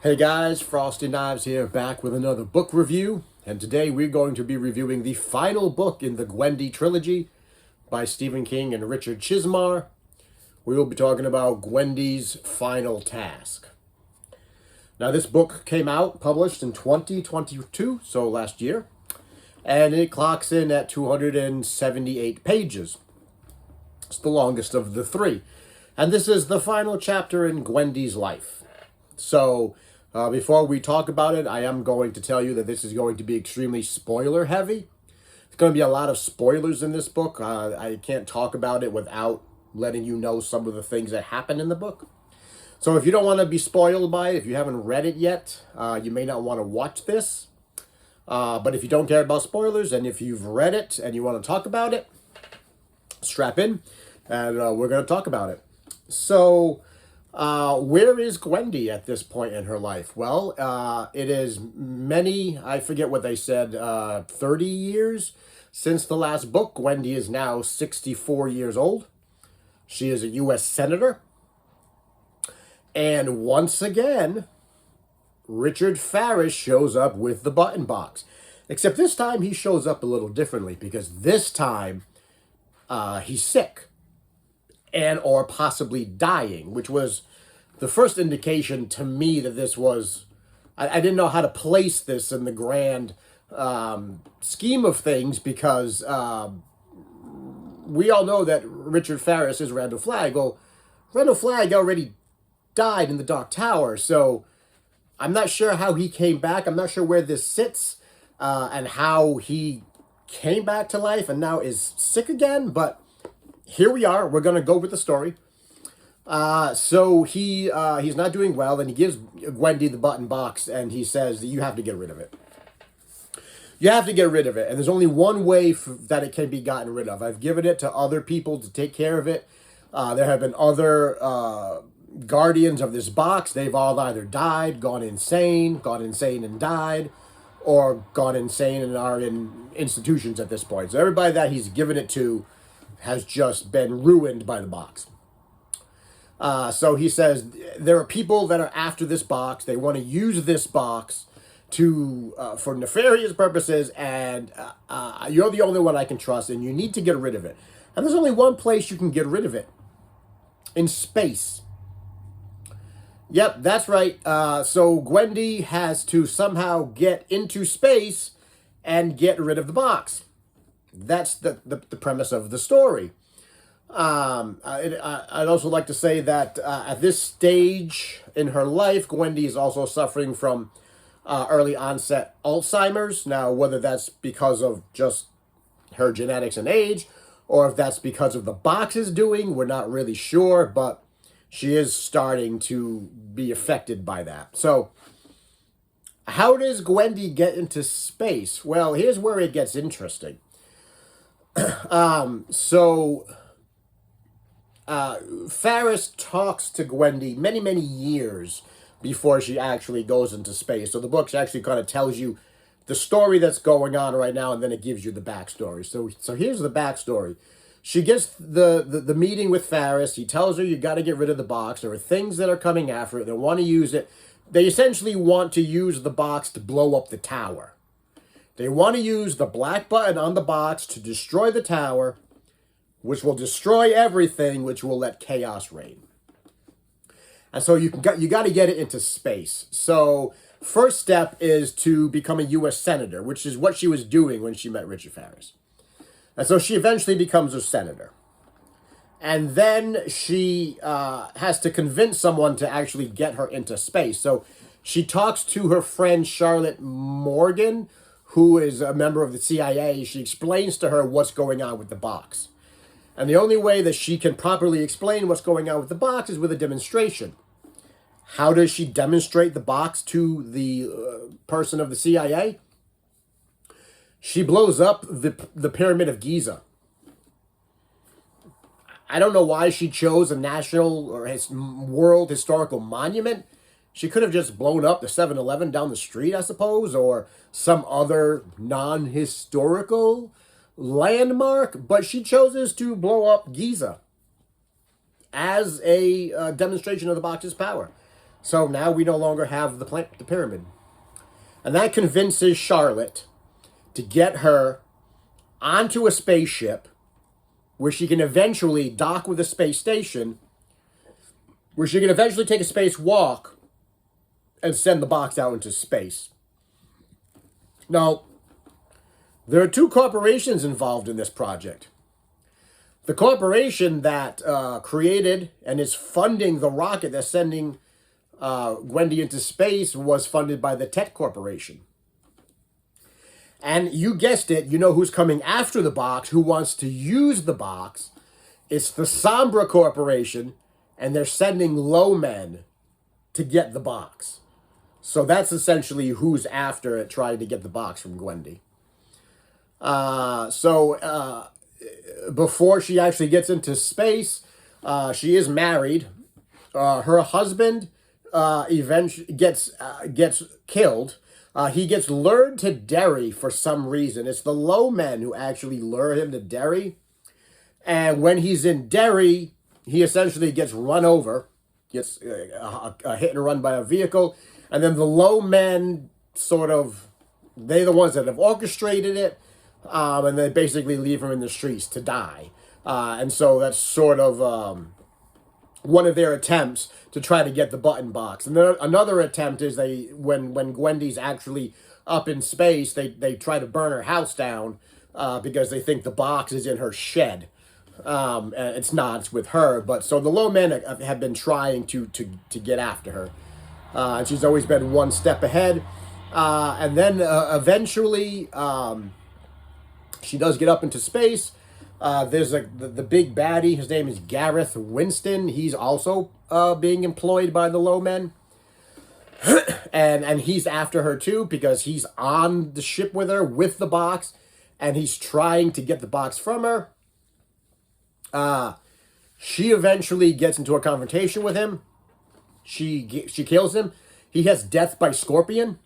Hey guys, Frosty Knives here, back with another book review, and today we're going to be reviewing the final book in the Gwendy Trilogy by Stephen King and Richard Chizmar. We will be talking about Gwendy's Final Task. Now this book came out, published in 2022, so last year, and it clocks in at 278 pages. It's the longest of the three, and this is the final chapter in Gwendy's life. So, before we talk about it, I am going to tell you that this is going to be extremely spoiler heavy. There's going to be a lot of spoilers in this book. I can't talk about it without letting you know some of the things that happen in the book. So if you don't want to be spoiled by it, if you haven't read it yet, you may not want to watch this. But if you don't care about spoilers, and if you've read it and you want to talk about it, strap in, and we're going to talk about it. So, where is Gwendy at this point in her life? Well, it is many, I forget what they said, 30 years since the last book. Gwendy is now 64 years old. She is a U.S. Senator. And once again, Richard Farris shows up with the button box. Except this time he shows up a little differently, because this time he's sick. And or possibly dying, which was the first indication to me that this was, I didn't know how to place this in the grand scheme of things, because we all know that Richard Farris is Randall Flagg. Well, Randall Flagg already died in the Dark Tower, so I'm not sure how he came back. I'm not sure where this sits and how he came back to life and now is sick again, but here we are. We're going to go with the story. So he's not doing well, and he gives Gwendy the button box, and he says that you have to get rid of it. You have to get rid of it, and there's only one way that it can be gotten rid of. I've given it to other people to take care of it. There have been other guardians of this box. They've all either died, gone insane and died, or gone insane and are in institutions at this point. So everybody that he's given it to has just been ruined by the box. So he says there are people that are after this box. They want to use this box to for nefarious purposes, and you're the only one I can trust, and you need to get rid of it. And there's only one place you can get rid of it. In space. Yep, that's right. So Gwendy has to somehow get into space and get rid of the box. That's the premise of the story. I'd also like to say that at this stage in her life, Gwendy is also suffering from early onset Alzheimer's. Now, whether that's because of just her genetics and age, or if that's because of the box is doing, we're not really sure, but she is starting to be affected by that. So, how does Gwendy get into space? Well, here's where it gets interesting. Farris talks to Gwendy many years before she actually goes into space. So the book actually kind of tells you the story that's going on right now, and then it gives you the backstory. So here's the backstory. She gets the meeting with Farris. He tells her you got to get rid of the box. There are things that are coming after it. They want to use it. They essentially want to use the box to blow up the tower. They want to use the black button on the box to destroy the tower, which will destroy everything, which will let chaos reign. And so you got to get it into space. So first step is to become a U.S. Senator, which is what she was doing when she met Richard Farris. And so she eventually becomes a senator. And then she has to convince someone to actually get her into space. So she talks to her friend Charlotte Morgan, who is a member of the CIA. She explains to her what's going on with the box. And the only way that she can properly explain what's going on with the box is with a demonstration. How does she demonstrate the box to the person of the CIA? She blows up the Pyramid of Giza. I don't know why she chose a national or world historical monument. She could have just blown up the 7-Eleven down the street, I suppose, or some other non-historical landmark, but she chooses to blow up Giza as a demonstration of the box's power. So now we no longer have the pyramid. And that convinces Charlotte to get her onto a spaceship where she can eventually dock with a space station, where she can eventually take a spacewalk and send the box out into space. Now, there are two corporations involved in this project. The corporation that created and is funding the rocket that's sending Gwendy into space was funded by the Tech Corporation. And you guessed it, you know who's coming after the box, who wants to use the box. It's the Sombra Corporation, and they're sending low men to get the box. So that's essentially who's after it, trying to get the box from Gwendy. Before she actually gets into space, she is married. Her husband eventually gets killed. He gets lured to Derry for some reason. It's the low men who actually lure him to Derry. And when he's in Derry, he essentially gets run over, gets a hit and run by a vehicle. And then the low men they're the ones that have orchestrated it. And they basically leave him in the streets to die. And so that's sort of one of their attempts to try to get the button box. And then another attempt is when Gwendy's actually up in space, they try to burn her house down because they think the box is in her shed. And it's not, it's with her. But so the low men have been trying to get after her. And she's always been one step ahead. And then eventually she does get up into space. There's the big baddie. His name is Gareth Winston. He's also being employed by the low men. and he's after her too, because he's on the ship with her with the box, and he's trying to get the box from her. She eventually gets into a confrontation with him. She kills him. He has death by scorpion.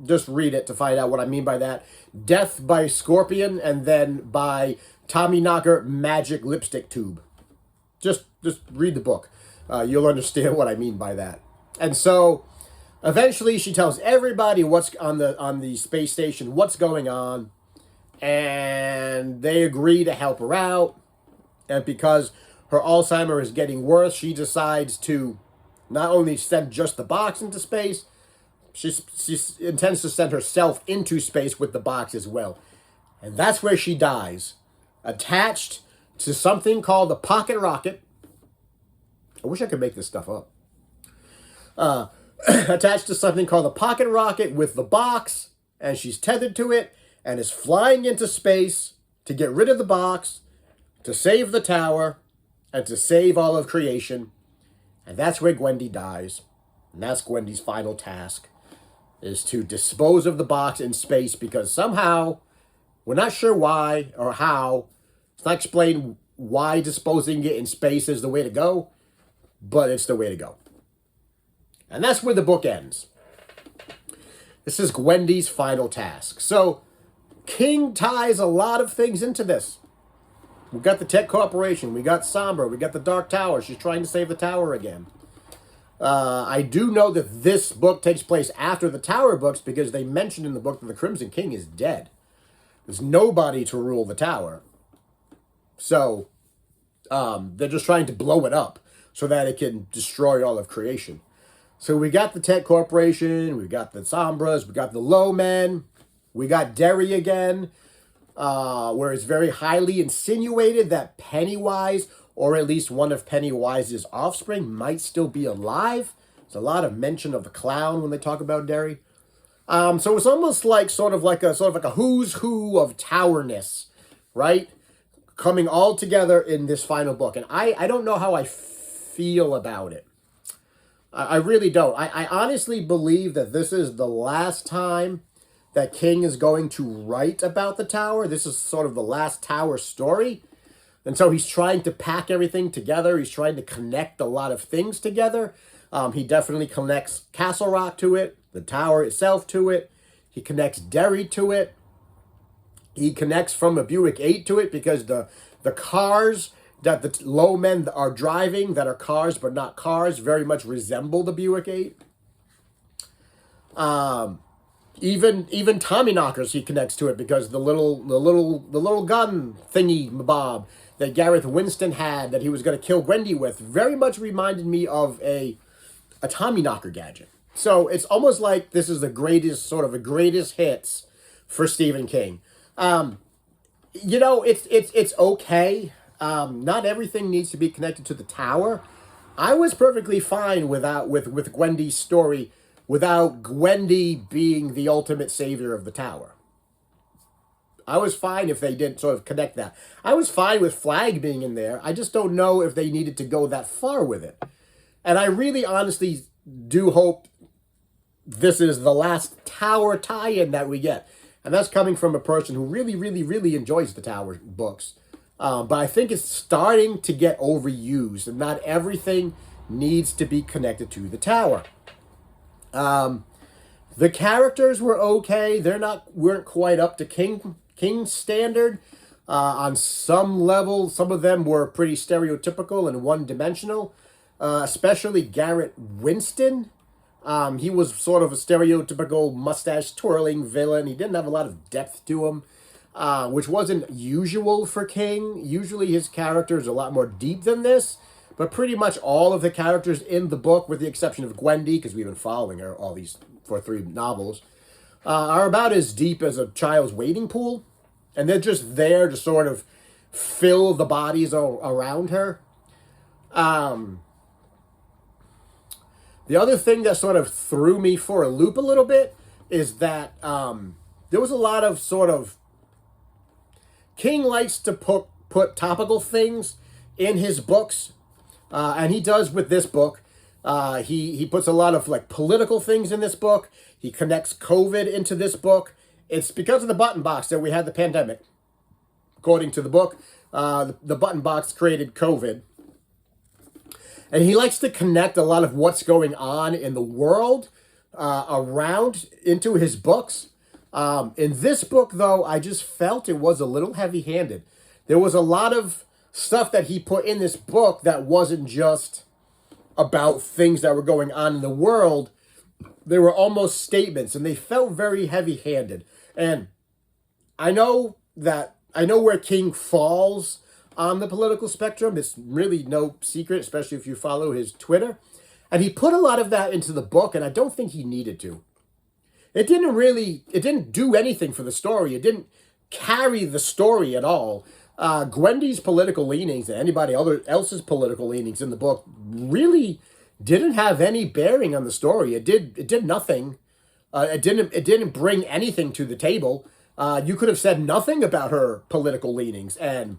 Just read it to find out what I mean by that. Death by scorpion, and then by Tommyknocker magic lipstick tube. Just read the book. You'll understand what I mean by that. And so eventually she tells everybody what's on the space station, what's going on, and they agree to help her out. And because her Alzheimer's is getting worse, she decides to not only send just the box into space, she intends to send herself into space with the box as well. And that's where she dies. Attached to something called a pocket rocket. I wish I could make this stuff up. Attached to something called a pocket rocket with the box. And she's tethered to it and is flying into space to get rid of the box, to save the tower, and to save all of creation. And that's where Gwendy dies. And that's Gwendy's final task, is to dispose of the box in space, because somehow, we're not sure why or how, it's not explained why disposing it in space is the way to go, but it's the way to go. And that's where the book ends. This is Gwendy's final task. So, King ties a lot of things into this. We got the Tech Corporation, we got Sombra, we got the Dark Tower. She's trying to save the tower again. I do know that this book takes place after the Tower books, because they mention in the book that the Crimson King is dead. There's nobody to rule the tower. So, they're just trying to blow it up so that it can destroy all of creation. So we got the Tech Corporation, we got the Sombras, we got the Low Men, we got Derry again, where it's very highly insinuated that Pennywise, or at least one of Pennywise's offspring, might still be alive. There's a lot of mention of the clown when they talk about Derry. So it's almost like sort of like a who's who of towerness, right? Coming all together in this final book. And I don't know how I feel about it. I really don't. I honestly believe that this is the last time that King is going to write about the tower. This is sort of the last tower story. And so he's trying to pack everything together. He's trying to connect a lot of things together. He definitely connects Castle Rock to it, the tower itself to it. He connects Derry to it. He connects from a Buick 8 to it, because the cars that the low men are driving, that are cars but not cars, very much resemble the Buick 8. Even Tommy knockers he connects to it, because the little gun thingy mabob that Gareth Winston had that he was going to kill Gwendy with very much reminded me of a Tommy knocker gadget. So it's almost like this is the greatest hits for Stephen King. It's okay. Not everything needs to be connected to the tower. I was perfectly fine with Gwendy's story without Gwendy being the ultimate savior of the tower. I was fine if they didn't sort of connect that. I was fine with Flag being in there. I just don't know if they needed to go that far with it. And I really honestly do hope this is the last tower tie-in that we get. And that's coming from a person who really, really, really enjoys the Tower books. But I think it's starting to get overused, and not everything needs to be connected to the Tower. The characters were okay. Weren't quite up to King's standard. On some level, some of them were pretty stereotypical and one-dimensional. Especially Garrett Winston. He was sort of a stereotypical mustache-twirling villain. He didn't have a lot of depth to him, which wasn't usual for King. Usually his characters are a lot more deep than this, but pretty much all of the characters in the book, with the exception of Gwendy, because we've been following her all these for 3 novels, are about as deep as a child's wading pool, and they're just there to sort of fill the bodies around her. The other thing that sort of threw me for a loop a little bit is that there was a lot of sort of... King likes to put topical things in his books, and he does with this book. He puts a lot of like political things in this book. He connects COVID into this book. It's because of the button box that we had the pandemic. According to the book, the button box created COVID. And he likes to connect a lot of what's going on in the world around into his books. In this book, though, I just felt it was a little heavy-handed. There was a lot of stuff that he put in this book that wasn't just about things that were going on in the world. They were almost statements, and they felt very heavy-handed. And I know where King falls on the political spectrum. It's really no secret, especially if you follow his Twitter. And he put a lot of that into the book, and I don't think he needed to. It didn't do anything for the story. It didn't carry the story at all. Gwendy's political leanings and anybody else's political leanings in the book really didn't have any bearing on the story. It did nothing. It didn't bring anything to the table. You could have said nothing about her political leanings, and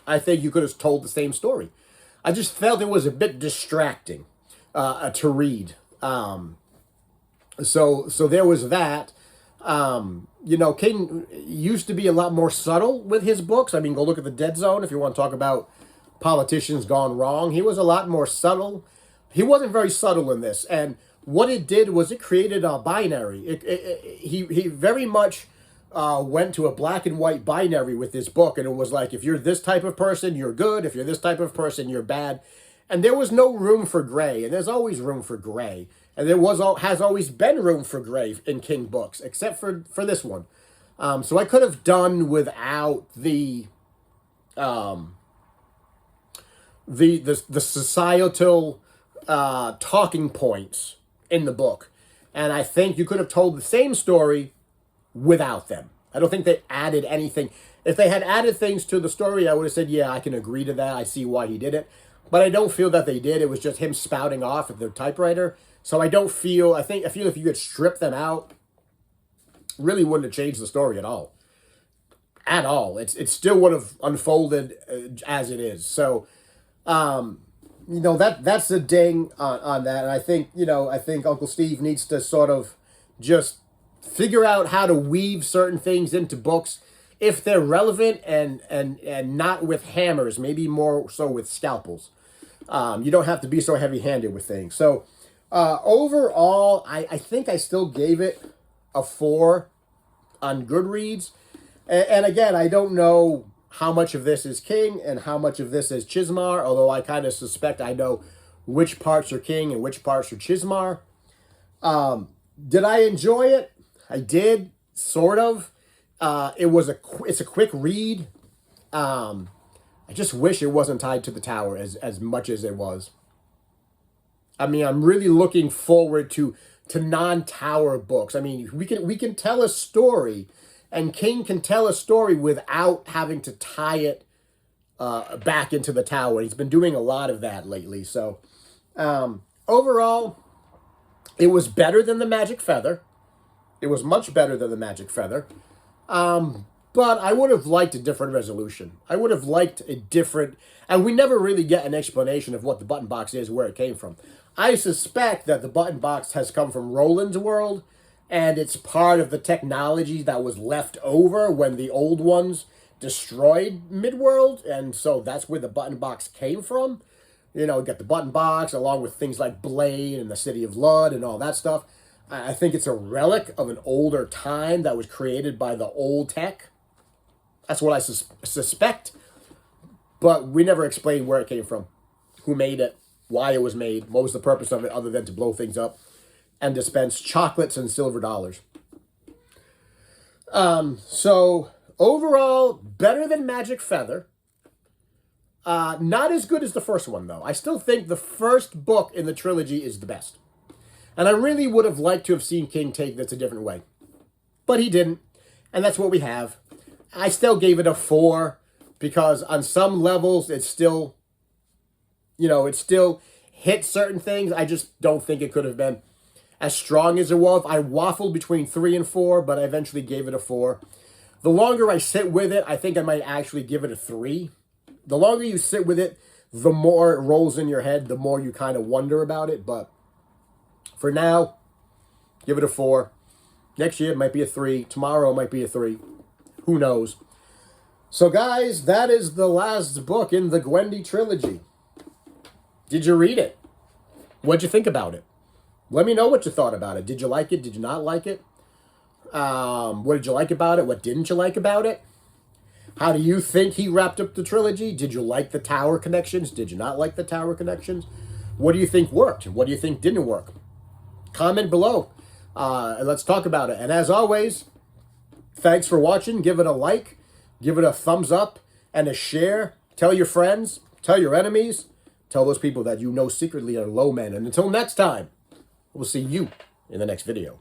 I think you could have told the same story. I just felt it was a bit distracting to read. So there was that. King used to be a lot more subtle with his books. I mean, go look at The Dead Zone if you want to talk about politicians gone wrong. He was a lot more subtle. He wasn't very subtle in this. And what it did was it created a binary. He very much went to a black and white binary with this book, and it was like, if you're this type of person, you're good. If you're this type of person, you're bad. And there was no room for gray, and there's always room for gray. And there has always been room for gray in King books, except for this one. So I could have done without the societal talking points in the book. And I think you could have told the same story without them. I don't think they added anything. If they had added things to the story, I would have said, yeah, I can agree to that. I see why he did it. But I don't feel that they did. It was just him spouting off at the typewriter. So I feel if you could strip them out, really wouldn't have changed the story at all. At all. It still would have unfolded as it is. So, that's the ding on that. And I think Uncle Steve needs to sort of just figure out how to weave certain things into books if they're relevant and not with hammers, maybe more so with scalpels. You don't have to be so heavy-handed with things. So overall, I think I still gave it a 4 on Goodreads. And again, I don't know how much of this is King and how much of this is Chismar, although I kind of suspect I know which parts are King and which parts are Chismar. Did I enjoy it? I did, sort of. It's a quick read. I just wish it wasn't tied to the tower as much as it was. I mean, I'm really looking forward to non-tower books. I mean, we can tell a story, and King can tell a story without having to tie it back into the tower. He's been doing a lot of that lately. So overall, it was better than the Magic Feather. It was much better than the Magic Feather. But I would have liked a different resolution. I would have liked a different... And we never really get an explanation of what the button box is, where it came from. I suspect that the button box has come from Roland's world, and it's part of the technology that was left over when the old ones destroyed Midworld, and so that's where the button box came from. You know, get the button box, along with things like Blade and the City of Lud and all that stuff. I think it's a relic of an older time that was created by the old tech. That's what I suspect. But we never explained where it came from, who made it, why it was made, what was the purpose of it other than to blow things up and dispense chocolates and silver dollars. So overall, better than Magic Feather. Not as good as the first one, though. I still think the first book in the trilogy is the best. And I really would have liked to have seen King take this a different way. But he didn't. And that's what we have. I still gave it a 4 because on some levels it's still, you know, it still hit certain things. I just don't think it could have been as strong as it was. I waffled between 3 and 4, but I eventually gave it a 4. The longer I sit with it, I think I might actually give it a 3. The longer you sit with it, the more it rolls in your head, the more you kind of wonder about it. But for now, give it a 4. Next year it might be a 3. Tomorrow it might be a 3. Who knows? So guys, that is the last book in the Gwendy Trilogy. Did you read it? What'd you think about it? Let me know what you thought about it. Did you like it? Did you not like it? What did you like about it? What didn't you like about it? How do you think he wrapped up the trilogy? Did you like the tower connections? Did you not like the tower connections? What do you think worked? What do you think didn't work? Comment below. And let's talk about it. And as always, thanks for watching. Give it a like. Give it a thumbs up and a share. Tell your friends. Tell your enemies. Tell those people that you know secretly are low men. And until next time, we'll see you in the next video.